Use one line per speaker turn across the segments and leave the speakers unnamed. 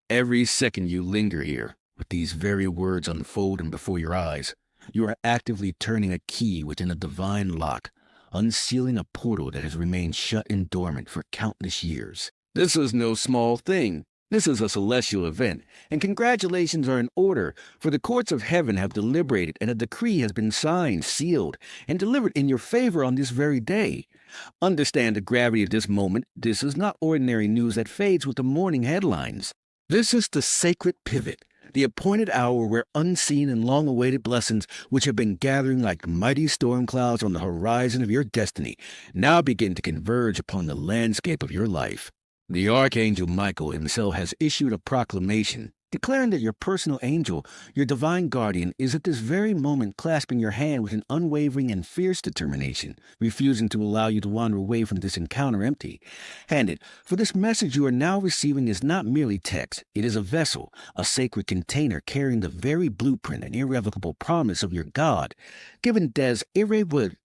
Every second you linger here, with these very words unfolding before your eyes, you are actively turning a key within a divine lock, unsealing a portal that has remained shut and dormant for countless years. This is no small thing. This is a celestial event, and congratulations are in order, for the courts of heaven have deliberated, and a decree has been signed, sealed, and delivered in your favor on this very day. Understand the gravity of this moment. This is not ordinary news that fades with the morning headlines. This is the sacred pivot, the appointed hour where unseen and long-awaited blessings, which have been gathering like mighty storm clouds on the horizon of your destiny, now begin to converge upon the landscape of your life. The Archangel Michael himself has issued a proclamation declaring that your personal angel, your divine guardian, is at this very moment clasping your hand with an unwavering and fierce determination, refusing to allow you to wander away from this encounter empty-handed. For this message you are now receiving is not merely text. It is a vessel, a sacred container carrying the very blueprint and irrevocable promise of your God, given des irrevocable.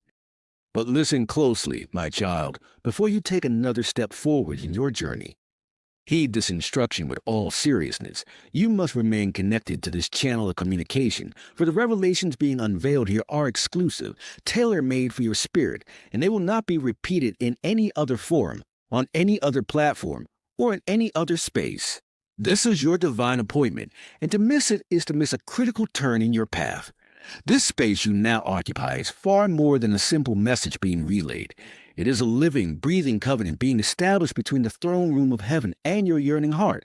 But listen closely, my child, before you take another step forward in your journey. Heed this instruction with all seriousness. You must remain connected to this channel of communication, for the revelations being unveiled here are exclusive, tailor-made for your spirit, and they will not be repeated in any other forum, on any other platform, or in any other space. This is your divine appointment, and to miss it is to miss a critical turn in your path. This space you now occupy is far more than a simple message being relayed. It is a living, breathing covenant being established between the throne room of heaven and your yearning heart.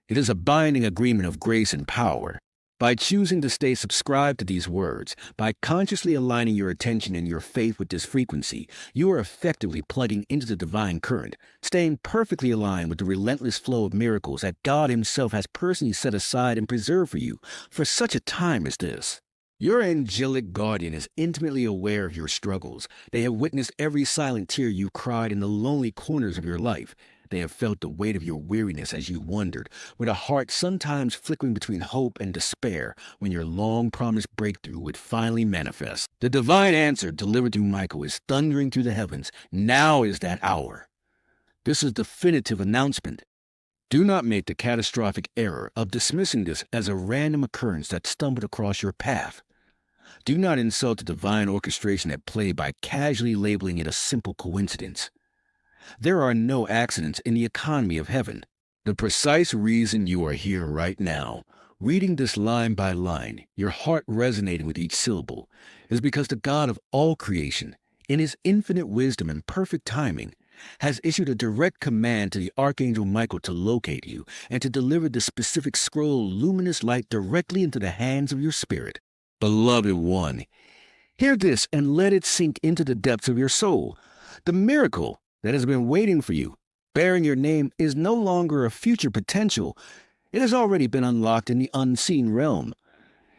It is a binding agreement of grace and power. By choosing to stay subscribed to these words, by consciously aligning your attention and your faith with this frequency, you are effectively plugging into the divine current, staying perfectly aligned with the relentless flow of miracles that God Himself has personally set aside and preserved for you for such a time as this. Your angelic guardian is intimately aware of your struggles. They have witnessed every silent tear you cried in the lonely corners of your life. They have felt the weight of your weariness as you wandered, with a heart sometimes flickering between hope and despair when your long-promised breakthrough would finally manifest. The divine answer delivered through Michael is thundering through the heavens. Now is that hour. This is definitive announcement. Do not make the catastrophic error of dismissing this as a random occurrence that stumbled across your path. Do not insult the divine orchestration at play by casually labeling it a simple coincidence. There are no accidents in the economy of heaven. The precise reason you are here right now, reading this line by line, your heart resonating with each syllable, is because the God of all creation, in His infinite wisdom and perfect timing, has issued a direct command to the Archangel Michael to locate you and to deliver the specific scroll of luminous light directly into the hands of your spirit. Beloved one, hear this and let it sink into the depths of your soul. The miracle that has been waiting for you, bearing your name, is no longer a future potential. It has already been unlocked in the unseen realm.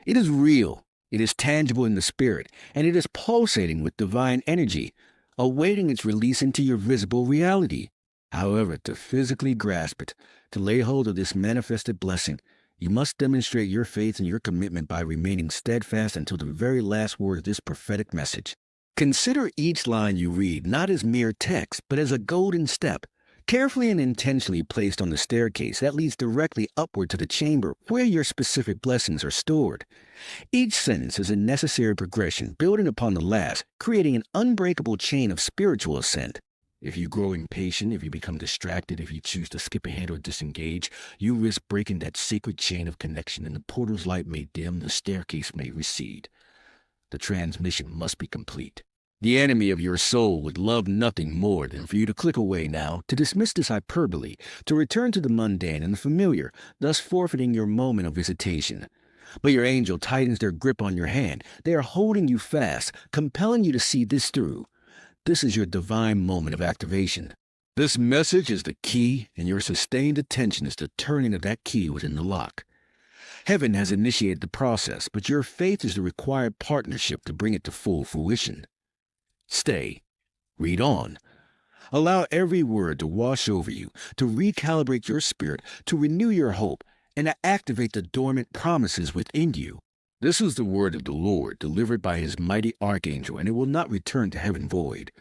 It is real, it is tangible in the spirit, and it is pulsating with divine energy, awaiting its release into your visible reality. However, to physically grasp it, to lay hold of this manifested blessing, you must demonstrate your faith and your commitment by remaining steadfast until the very last word of this prophetic message. Consider each line you read not as mere text, but as a golden step, carefully and intentionally placed on the staircase that leads directly upward to the chamber where your specific blessings are stored. Each sentence is a necessary progression, building upon the last, creating an unbreakable chain of spiritual ascent. If you grow impatient, if you become distracted, if you choose to skip ahead or disengage, you risk breaking that sacred chain of connection, and the portal's light may dim, the staircase may recede. The transmission must be complete. The enemy of your soul would love nothing more than for you to click away now, to dismiss this hyperbole, to return to the mundane and the familiar, thus forfeiting your moment of visitation. But your angel tightens their grip on your hand. They are holding you fast, compelling you to see this through. This is your divine moment of activation. This message is the key, and your sustained attention is the turning of that key within the lock. Heaven has initiated the process, but your faith is the required partnership to bring it to full fruition. Stay. Read on. Allow every word to wash over you, to recalibrate your spirit, to renew your hope, and to activate the dormant promises within you. This is the word of the Lord, delivered by His mighty Archangel, and it will not return to heaven void.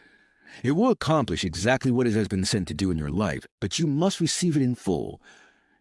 It will accomplish exactly what it has been sent to do in your life, but you must receive it in full.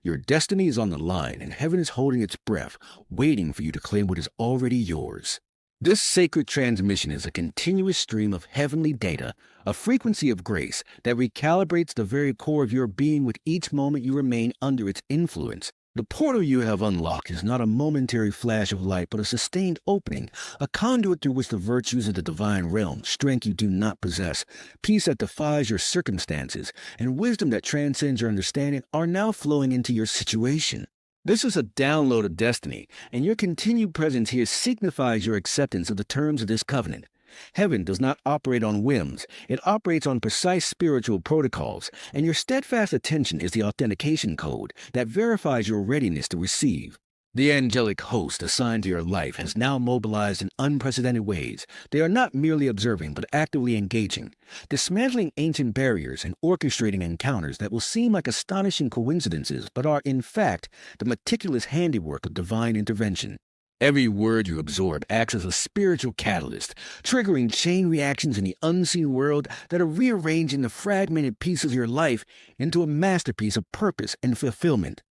Your destiny is on the line, and heaven is holding its breath, waiting for you to claim what is already yours. This sacred transmission is a continuous stream of heavenly data, a frequency of grace that recalibrates the very core of your being with each moment you remain under its influence. The portal you have unlocked is not a momentary flash of light, but a sustained opening, a conduit through which the virtues of the divine realm, strength you do not possess, peace that defies your circumstances, and wisdom that transcends your understanding are now flowing into your situation. This is a download of destiny, and your continued presence here signifies your acceptance of the terms of this covenant. Heaven does not operate on whims. It operates on precise spiritual protocols, and your steadfast attention is the authentication code that verifies your readiness to receive. The angelic host assigned to your life has now mobilized in unprecedented ways. They are not merely observing, but actively engaging, dismantling ancient barriers and orchestrating encounters that will seem like astonishing coincidences, but are, in fact, the meticulous handiwork of divine intervention. Every word you absorb acts as a spiritual catalyst, triggering chain reactions in the unseen world that are rearranging the fragmented pieces of your life into a masterpiece of purpose and fulfillment.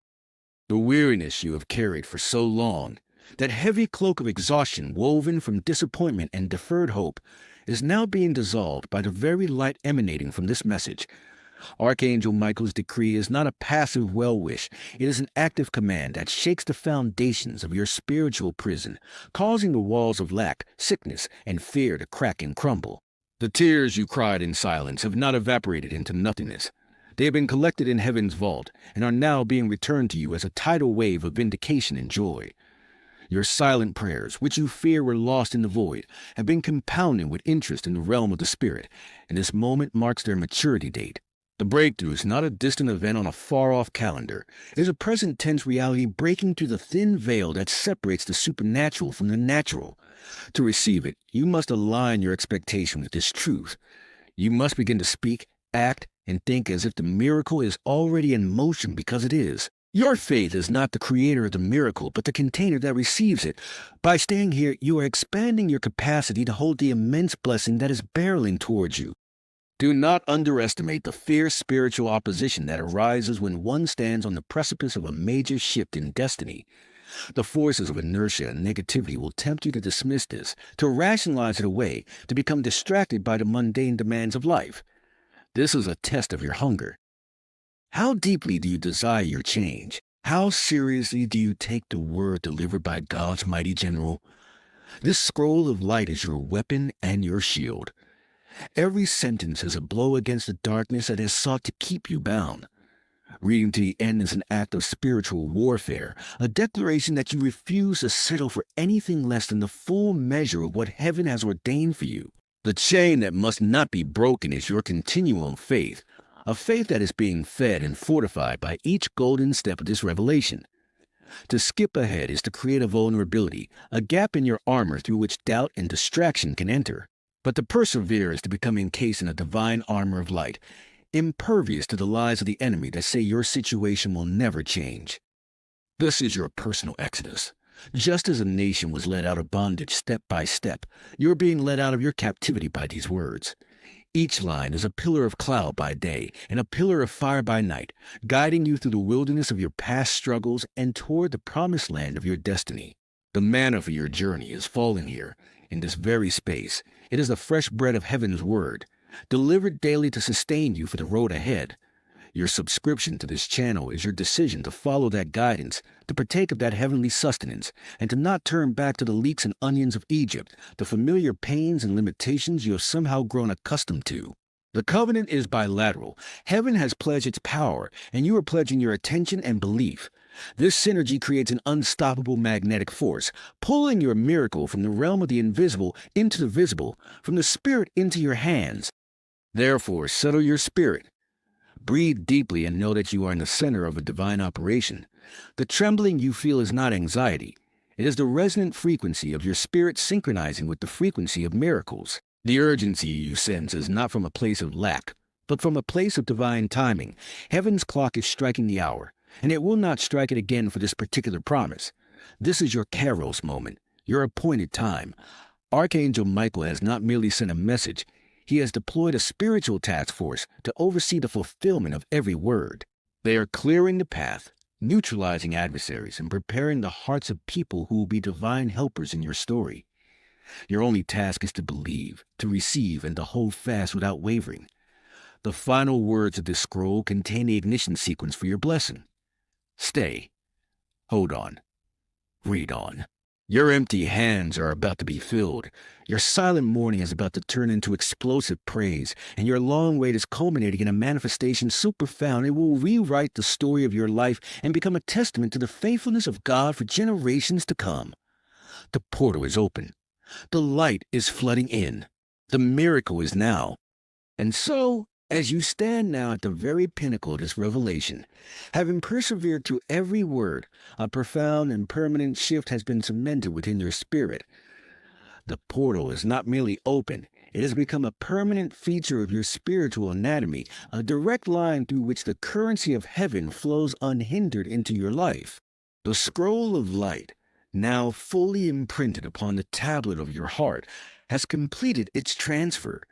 The weariness you have carried for so long, that heavy cloak of exhaustion woven from disappointment and deferred hope, is now being dissolved by the very light emanating from this message. Archangel Michael's decree is not a passive well-wish. It is an active command that shakes the foundations of your spiritual prison, causing the walls of lack, sickness, and fear to crack and crumble. The tears you cried in silence have not evaporated into nothingness. They have been collected in heaven's vault and are now being returned to you as a tidal wave of vindication and joy. Your silent prayers, which you fear were lost in the void, have been compounding with interest in the realm of the spirit, and this moment marks their maturity date. The breakthrough is not a distant event on a far-off calendar. It is a present-tense reality breaking through the thin veil that separates the supernatural from the natural. To receive it, you must align your expectation with this truth. You must begin to speak, act, and think as if the miracle is already in motion because it is. Your faith is not the creator of the miracle, but the container that receives it. By staying here, you are expanding your capacity to hold the immense blessing that is barreling towards you. Do not underestimate the fierce spiritual opposition that arises when one stands on the precipice of a major shift in destiny. The forces of inertia and negativity will tempt you to dismiss this, to rationalize it away, to become distracted by the mundane demands of life. This is a test of your hunger. How deeply do you desire your change? How seriously do you take the word delivered by God's mighty general? This scroll of light is your weapon and your shield. Every sentence is a blow against the darkness that has sought to keep you bound. Reading to the end is an act of spiritual warfare, a declaration that you refuse to settle for anything less than the full measure of what heaven has ordained for you. The chain that must not be broken is your continual faith, a faith that is being fed and fortified by each golden step of this revelation. To skip ahead is to create a vulnerability, a gap in your armor through which doubt and distraction can enter. But to persevere is to become encased in a divine armor of light, impervious to the lies of the enemy that say your situation will never change. This is your personal exodus. Just as a nation was led out of bondage step by step, you are being led out of your captivity by these words. Each line is a pillar of cloud by day and a pillar of fire by night, guiding you through the wilderness of your past struggles and toward the promised land of your destiny. The manna for your journey is falling here, in this very space. It is the fresh bread of heaven's word, delivered daily to sustain you for the road ahead. Your subscription to this channel is your decision to follow that guidance, to partake of that heavenly sustenance, and to not turn back to the leeks and onions of Egypt, the familiar pains and limitations you have somehow grown accustomed to. The covenant is bilateral. Heaven has pledged its power, and you are pledging your attention and belief. This synergy creates an unstoppable magnetic force, pulling your miracle from the realm of the invisible into the visible, from the spirit into your hands. Therefore, settle your spirit. Breathe deeply and know that you are in the center of a divine operation. The trembling you feel is not anxiety. It is the resonant frequency of your spirit synchronizing with the frequency of miracles. The urgency you sense is not from a place of lack, but from a place of divine timing. Heaven's clock is striking the hour, and it will not strike it again for this particular promise. This is your Kairos moment, your appointed time. Archangel Michael has not merely sent a message. He has deployed a spiritual task force to oversee the fulfillment of every word. They are clearing the path, neutralizing adversaries and preparing the hearts of people who will be divine helpers in your story. Your only task is to believe, to receive, and to hold fast without wavering. The final words of this scroll contain the ignition sequence for your blessing. Stay. Hold on. Read on. Your empty hands are about to be filled. Your silent mourning is about to turn into explosive praise, and your long wait is culminating in a manifestation so profound it will rewrite the story of your life and become a testament to the faithfulness of God for generations to come. The portal is open. The light is flooding in. The miracle is now. And so, as you stand now at the very pinnacle of this revelation, having persevered through every word, a profound and permanent shift has been cemented within your spirit. The portal is not merely open, it has become a permanent feature of your spiritual anatomy, a direct line through which the currency of heaven flows unhindered into your life. The scroll of light, now fully imprinted upon the tablet of your heart, has completed its transfer.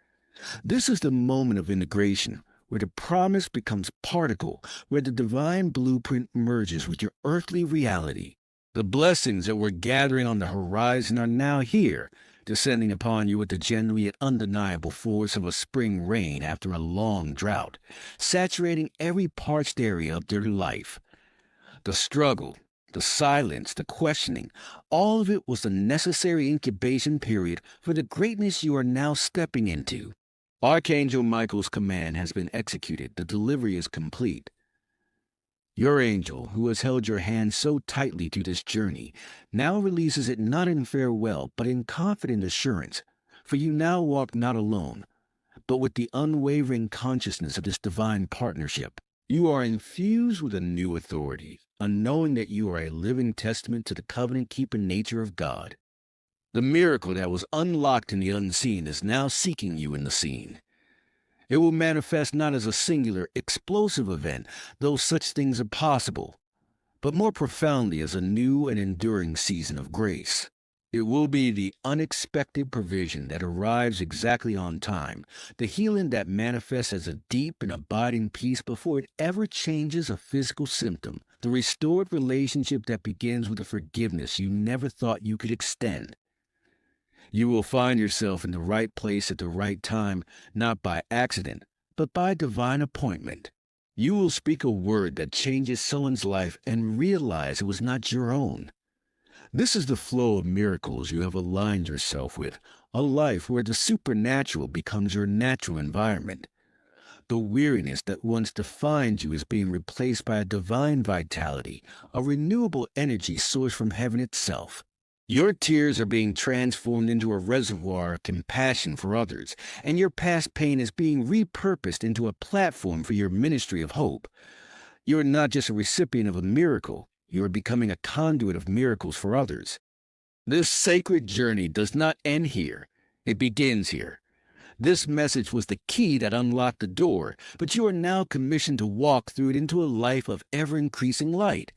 This is the moment of integration, where the promise becomes particle, where the divine blueprint merges with your earthly reality. The blessings that were gathering on the horizon are now here, descending upon you with the genuine yet undeniable force of a spring rain after a long drought, saturating every parched area of your life. The struggle, the silence, the questioning, all of it was the necessary incubation period for the greatness you are now stepping into. Archangel Michael's command has been executed. The delivery is complete. Your angel, who has held your hand so tightly through this journey, now releases it not in farewell, but in confident assurance. For you now walk not alone, but with the unwavering consciousness of this divine partnership. You are infused with a new authority, a knowing that you are a living testament to the covenant-keeping nature of God. The miracle that was unlocked in the unseen is now seeking you in the seen. It will manifest not as a singular, explosive event, though such things are possible, but more profoundly as a new and enduring season of grace. It will be the unexpected provision that arrives exactly on time, the healing that manifests as a deep and abiding peace before it ever changes a physical symptom, the restored relationship that begins with a forgiveness you never thought you could extend. You will find yourself in the right place at the right time, not by accident, but by divine appointment. You will speak a word that changes someone's life and realize it was not your own. This is the flow of miracles you have aligned yourself with, a life where the supernatural becomes your natural environment. The weariness that once defined you is being replaced by a divine vitality, a renewable energy sourced from heaven itself. Your tears are being transformed into a reservoir of compassion for others, and your past pain is being repurposed into a platform for your ministry of hope. You are not just a recipient of a miracle, you are becoming a conduit of miracles for others. This sacred journey does not end here. It begins here. This message was the key that unlocked the door, but you are now commissioned to walk through it into a life of ever-increasing light.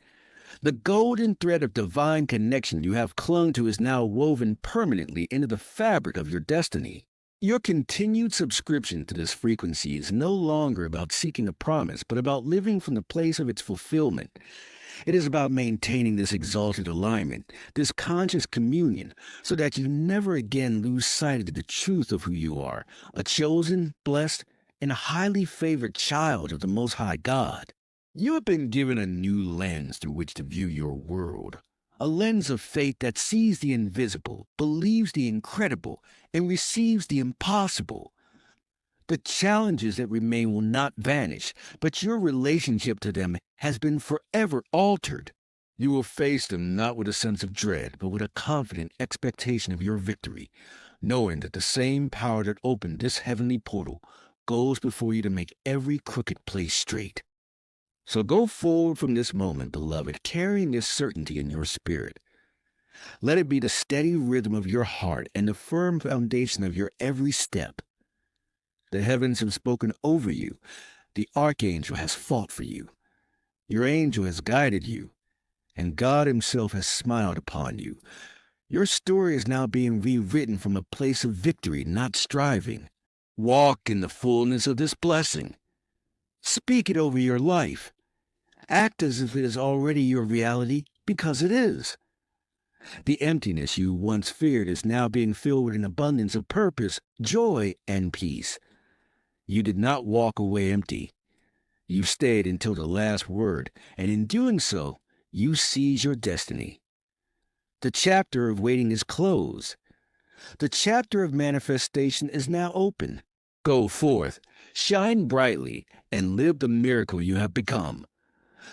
The golden thread of divine connection you have clung to is now woven permanently into the fabric of your destiny. Your continued subscription to this frequency is no longer about seeking a promise, but about living from the place of its fulfillment. It is about maintaining this exalted alignment, this conscious communion, so that you never again lose sight of the truth of who you are, a chosen, blessed, and highly favored child of the Most High God. You have been given a new lens through which to view your world, a lens of faith that sees the invisible, believes the incredible, and receives the impossible. The challenges that remain will not vanish, but your relationship to them has been forever altered. You will face them not with a sense of dread, but with a confident expectation of your victory, knowing that the same power that opened this heavenly portal goes before you to make every crooked place straight. So go forward from this moment, beloved, carrying this certainty in your spirit. Let it be the steady rhythm of your heart and the firm foundation of your every step. The heavens have spoken over you. The Archangel has fought for you. Your angel has guided you, and God himself has smiled upon you. Your story is now being rewritten from a place of victory, not striving. Walk in the fullness of this blessing. Speak it over your life. Act as if it is already your reality, because it is. The emptiness you once feared is now being filled with an abundance of purpose, joy, and peace. You did not walk away empty. You stayed until the last word, and in doing so, you seize your destiny. The chapter of waiting is closed. The chapter of manifestation is now open. Go forth, shine brightly, and live the miracle you have become.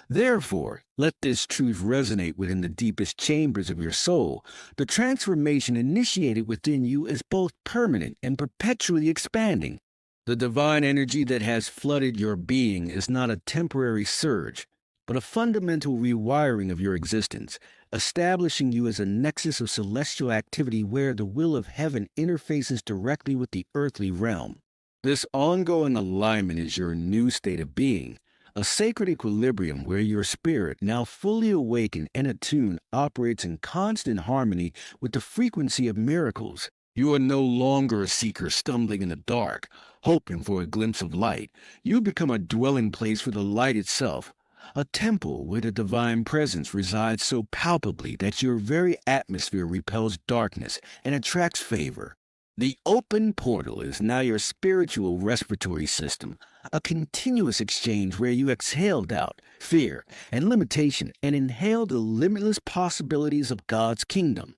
Therefore, let this truth resonate within the deepest chambers of your soul. The transformation initiated within you is both permanent and perpetually expanding. The divine energy that has flooded your being is not a temporary surge, but a fundamental rewiring of your existence, establishing you as a nexus of celestial activity where the will of heaven interfaces directly with the earthly realm. This ongoing alignment is your new state of being, a sacred equilibrium where your spirit, now fully awakened and attuned, operates in constant harmony with the frequency of miracles. You are no longer a seeker stumbling in the dark, hoping for a glimpse of light. You become a dwelling place for the light itself, a temple where the divine presence resides so palpably that your very atmosphere repels darkness and attracts favor. The open portal is now your spiritual respiratory system, a continuous exchange where you exhale doubt, fear, and limitation and inhale the limitless possibilities of God's kingdom.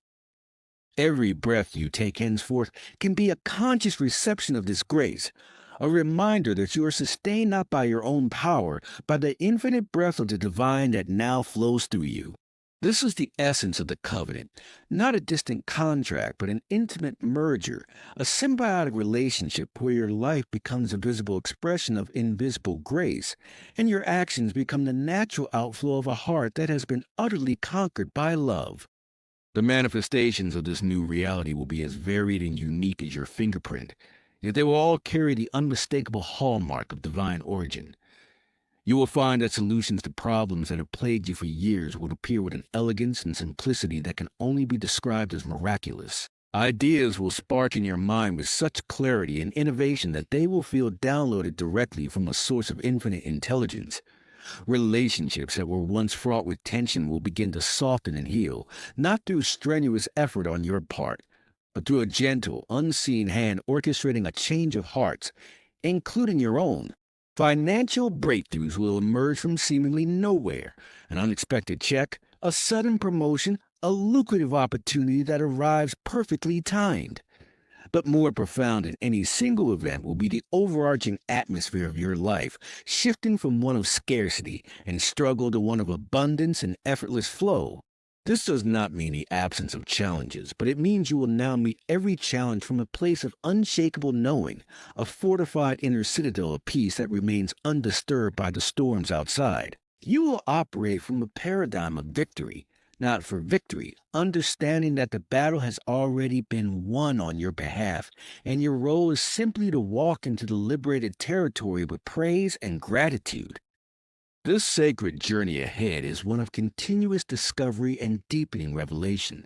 Every breath you take henceforth can be a conscious reception of this grace, a reminder that you are sustained not by your own power, by the infinite breath of the divine that now flows through you. This is the essence of the covenant, not a distant contract, but an intimate merger, a symbiotic relationship where your life becomes a visible expression of invisible grace, and your actions become the natural outflow of a heart that has been utterly conquered by love. The manifestations of this new reality will be as varied and unique as your fingerprint, yet they will all carry the unmistakable hallmark of divine origin. You will find that solutions to problems that have plagued you for years will appear with an elegance and simplicity that can only be described as miraculous. Ideas will spark in your mind with such clarity and innovation that they will feel downloaded directly from a source of infinite intelligence. Relationships that were once fraught with tension will begin to soften and heal, not through strenuous effort on your part, but through a gentle, unseen hand orchestrating a change of hearts, including your own. Financial breakthroughs will emerge from seemingly nowhere, an unexpected check, a sudden promotion, a lucrative opportunity that arrives perfectly timed. But more profound than any single event will be the overarching atmosphere of your life, shifting from one of scarcity and struggle to one of abundance and effortless flow. This does not mean the absence of challenges, but it means you will now meet every challenge from a place of unshakable knowing, a fortified inner citadel of peace that remains undisturbed by the storms outside. You will operate from a paradigm of victory, not for victory, understanding that the battle has already been won on your behalf, and your role is simply to walk into the liberated territory with praise and gratitude. This sacred journey ahead is one of continuous discovery and deepening revelation.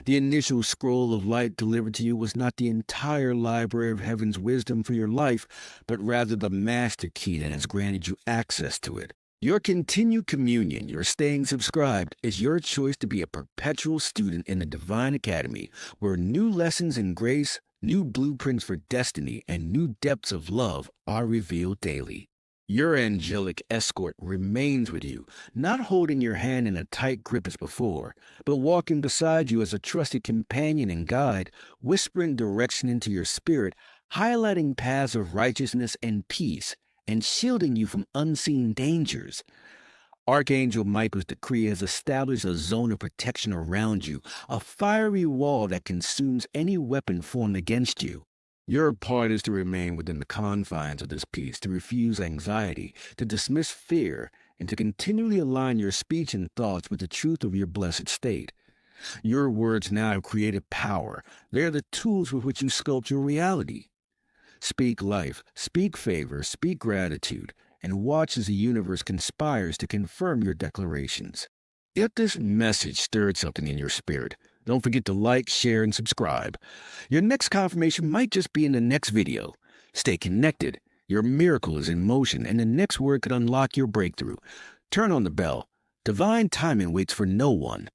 The initial scroll of light delivered to you was not the entire library of heaven's wisdom for your life, but rather the master key that has granted you access to it. Your continued communion, your staying subscribed, is your choice to be a perpetual student in the Divine Academy, where new lessons in grace, new blueprints for destiny, and new depths of love are revealed daily. Your angelic escort remains with you, not holding your hand in a tight grip as before, but walking beside you as a trusted companion and guide, whispering direction into your spirit, highlighting paths of righteousness and peace, and shielding you from unseen dangers. Archangel Michael's decree has established a zone of protection around you, a fiery wall that consumes any weapon formed against you. Your part is to remain within the confines of this peace, to refuse anxiety, to dismiss fear, and to continually align your speech and thoughts with the truth of your blessed state. Your words now have creative power. They are the tools with which you sculpt your reality. Speak life, speak favor, speak gratitude, and watch as the universe conspires to confirm your declarations. If this message stirred something in your spirit, don't forget to like, share, and subscribe. Your next confirmation might just be in the next video. Stay connected. Your miracle is in motion, and the next word could unlock your breakthrough. Turn on the bell. Divine timing waits for no one.